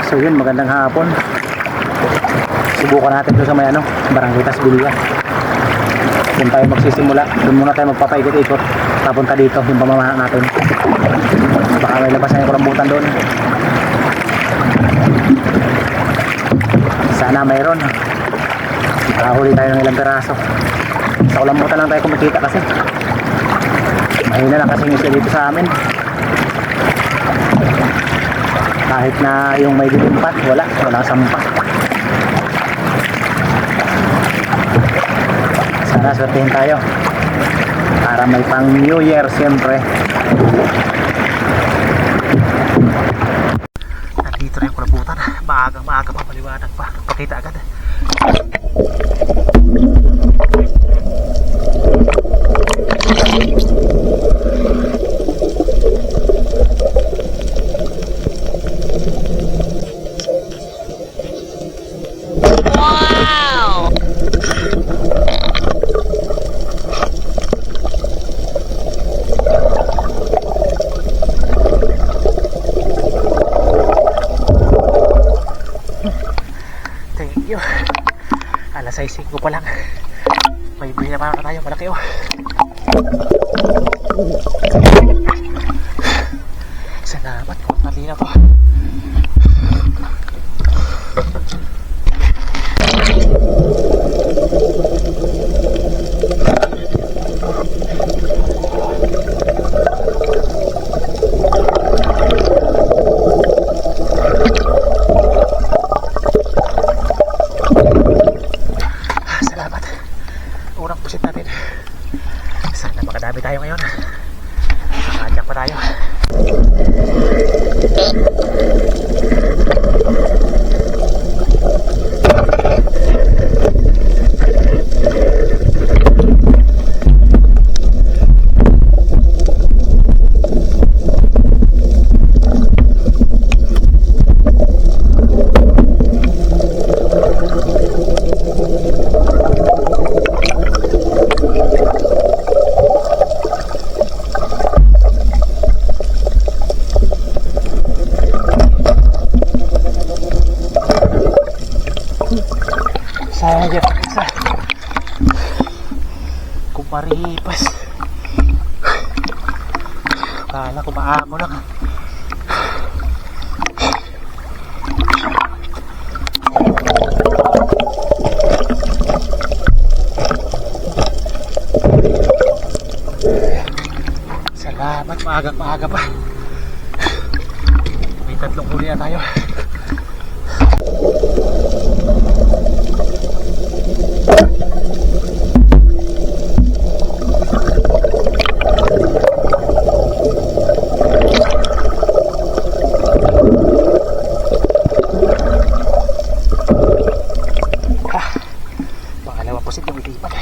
So yun, magandang hapon. Subukan natin doon sa may Barangay Tasbilya. Doon tayo magsisimula. Doon muna tayo magpapaikot-ikot papunta dito yung pamamahan natin. Baka may labas na yung kurambutan doon. Sana mayroon. Nakahuli tayo ng ilang peraso. Sa kulambutan lang tayo kumikita kasi mahina lang kasi isla dito sa amin. Kahit na yung may dilimpat, wala sampa. Sana swertihin tayo para may pang New Year siyempre. Nandito na yung kulabutan. Maaga pa, maliwanag pa. Pakita agad. Alas 6 pa lang. May buhay na para tayo. Malaki oh. Salamat kung nalina to. Unang pusit natin. Sana makadami tayo ngayon. Makadyak pa tayo. Sayang yung isa. Kumaripas. Kala ko maamo lang. Salamat, maaga pa. May 3 huli na tayo. Pangalawang pusit yung itipan.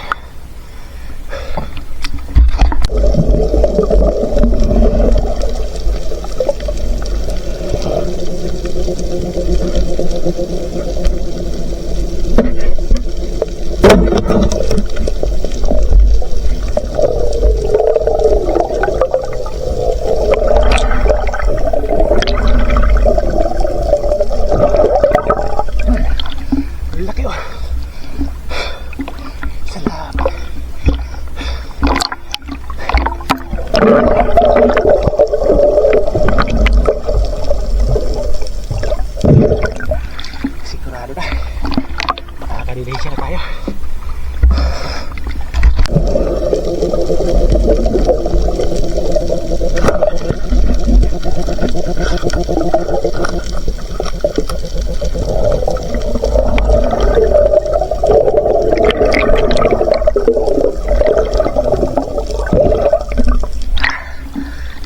Laki oh. Salamat. Sigurado na makakadilensya na tayo.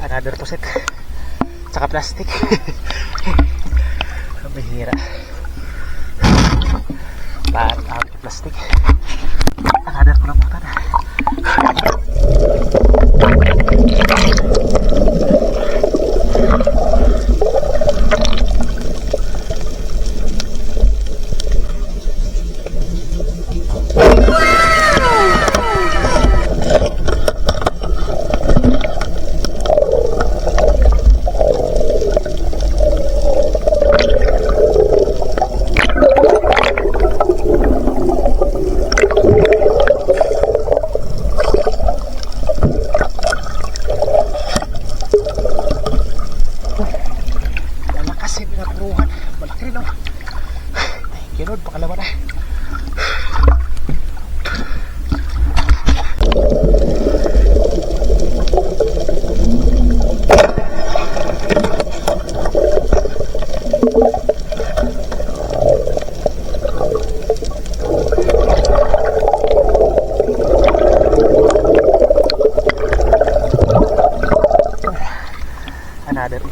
Another puset tsaka plastic. Mahira ba't out of plastic. Another kulambutan.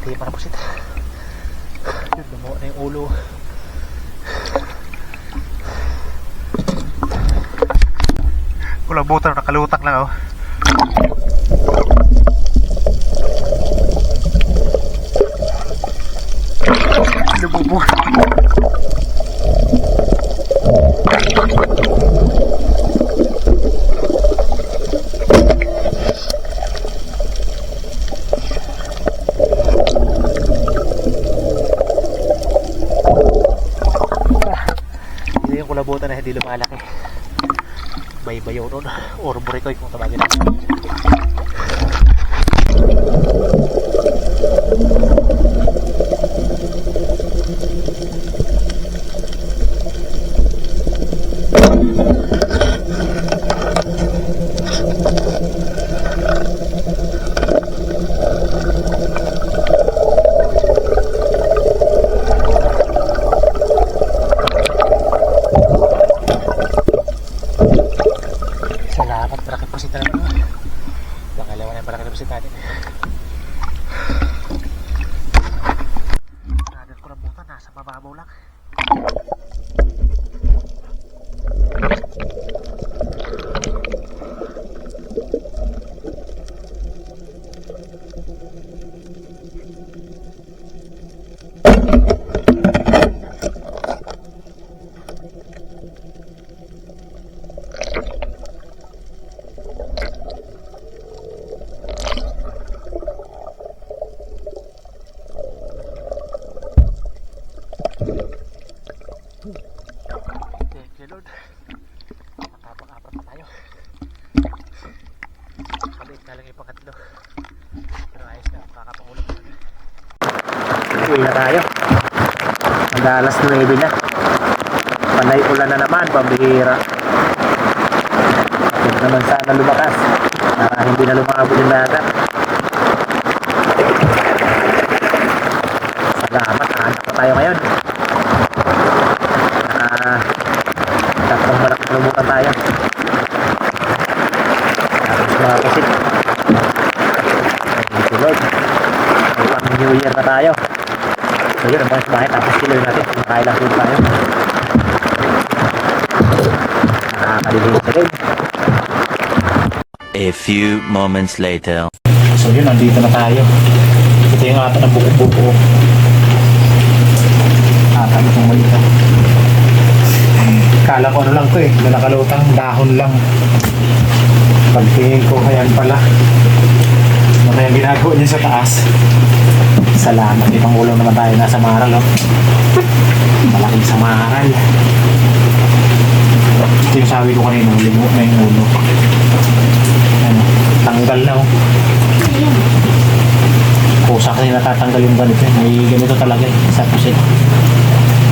Hindi pa napusit. Yun, lumuha na yung ulo. Kulabutan, nakalutak lang oh. Lububo. Hindi yung kulabutan na hindi lumalaki. Baybayaw nun or burikoy kung tawagin natin. Salamat, malaki po si talaga. Pangalawa na yung malaki po si natin. Nadat ko ng butan, nasa mababaw lang. Thank you Lord. Nakapag-apat na tayo. Maliit na lang yung pangatlo. Pero ayos na, makakapangulog na. Uwi na tayo. Mag-alas 9 na. Panay ulan na naman, pambihira. Huwag naman sana lumakas para hindi na lumabot yung dagat. Salamat, hanap pa tayo ngayon. Tatlong malaking lumutan tayo. Tapos mga pusit. Thank you Lord. May pang New Year na tayo. So yun, ang mga bahay. Tapos kiloy natin. Nakailang food tayo. Nakakalilig sa rin. A few moments later. So yun, nandito na tayo. Ito yung ata ng buko-buko. Ata itong malita. Kala ko ano lang to eh, na nakalutang dahon lang. Pagtingin ko, ayan pala. Ano kaya ginagawa niya sa taas? Salamat, ibang ulo naman tayo nasa maral oh. Malaking sa maral. Ito yung sabi ko kanina, limot na yung ulo. Ano, tanggal na oh. Kusa kasi natatanggal yung ganito eh. May ganito talaga eh, sa pusit.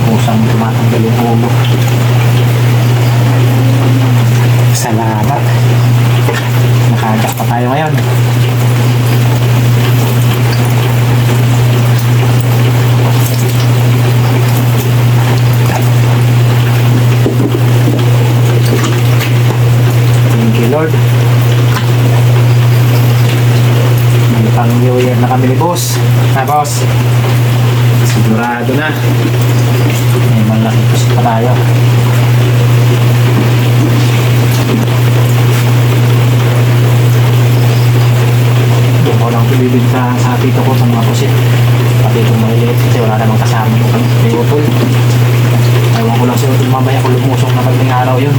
Kusang tumatanggal yung ulo. Salamat. Nakagak pa tayo ngayon. Thank you Lord. May pang New Year na kami ni boss. Ha boss? Sigurado na. May malaki pusit pa tayo. Doon ko lang pilibinta sa tito ko sa mga pusit. Pati itong maliliit kasi wala namang kasama yung utol. Ewan ko lang si utol mamaya kung lumusong na magling araw yun.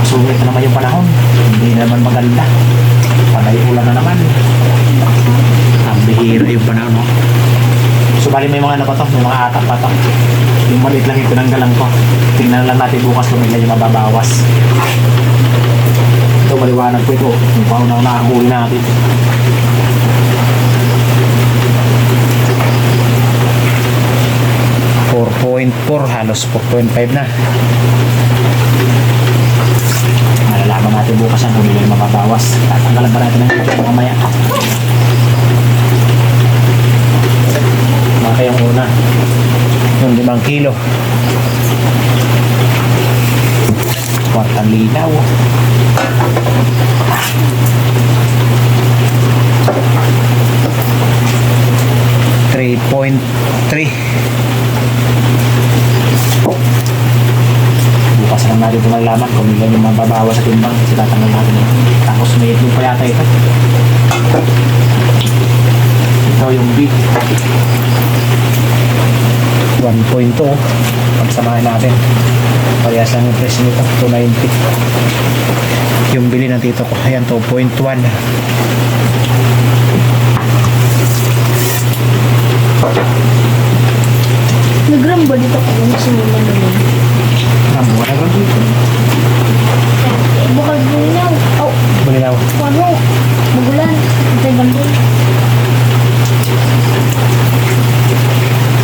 Masungit na naman yung panahon. Hindi naman maganda. Panay ulan na naman. Ang bihira yung panahon no? So bali may mga ano pa to, may mga atak pa to. Yung maliit lang yung tinanggalan ko. Tingnan lang natin bukas kung ilan yung mababawas. Ito maliwanag po ito. Yung paunang nakahuli natin. .4 halos 4.5 na. Malalaman natin bukas ang kung ilan yung mababawas. Tatanggalan pa natin ng ito mamaya. Maka yung una yung 5 kilo kwartang linaw Bukas lang natin ito malalaman kung ilan yung mababawa sa timbang. Kasi tatanggal natin ito. Tapos may itlog pa yata ito. Ito yung B. 1.2. Pagsamahin natin. Parehas lang yung presyo nito. 290. Yung bili ng tito ko. Ayan, 2.1. Nagram ba dito ko kung simula na yun? Namuha na rin dito. Bukal bulinaw. Oh, Bulinaw. ano? Magulan. Antay bandol.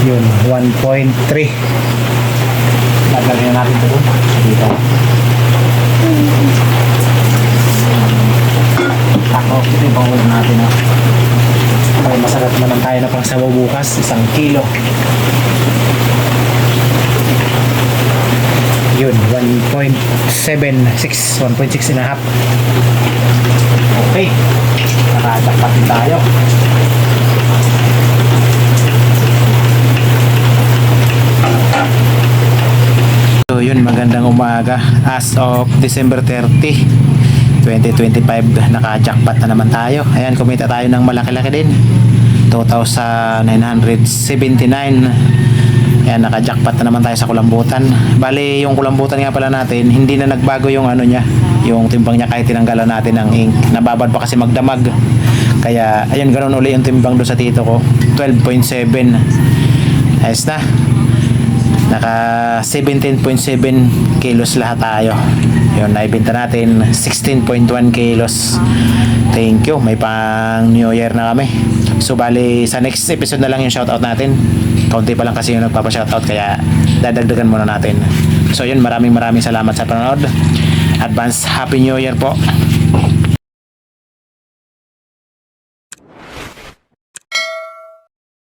Yun, 1.3. Lagyan natin ito doon. Dito. Tako, ito yung pangulang natin. May masarap naman tayo na pang sabaw bukas. 1 kilo. Yun, 1.76. 1.6 and a half. Okay. Nakajakpat din tayo. So yun, magandang umaga. As of December 30, 2025, naka-jackpot na naman tayo. Ayan, kumita tayo ng malaki-laki din. 2,979. Ayan, naka-jackpot na naman tayo sa kulambutan. Bali, yung kulambutan nga pala natin, hindi na nagbago yung ano niya, yung timbang niya kahit tinanggalan natin ng ink. Nababad pa kasi magdamag. Kaya, ayan, ganoon uli yung timbang doon sa tito ko. 12.7. Ayos na. Naka 17.7 kilos lahat tayo. Yun, naibenta natin 16.1 kilos. Thank you. May pang New Year na kami. So bali sa next episode na lang yung shoutout natin. Kaunti pa lang kasi yung nagpapa-shoutout kaya dadagdagan muna natin. So yun, maraming salamat sa panonood. Advance Happy New Year po.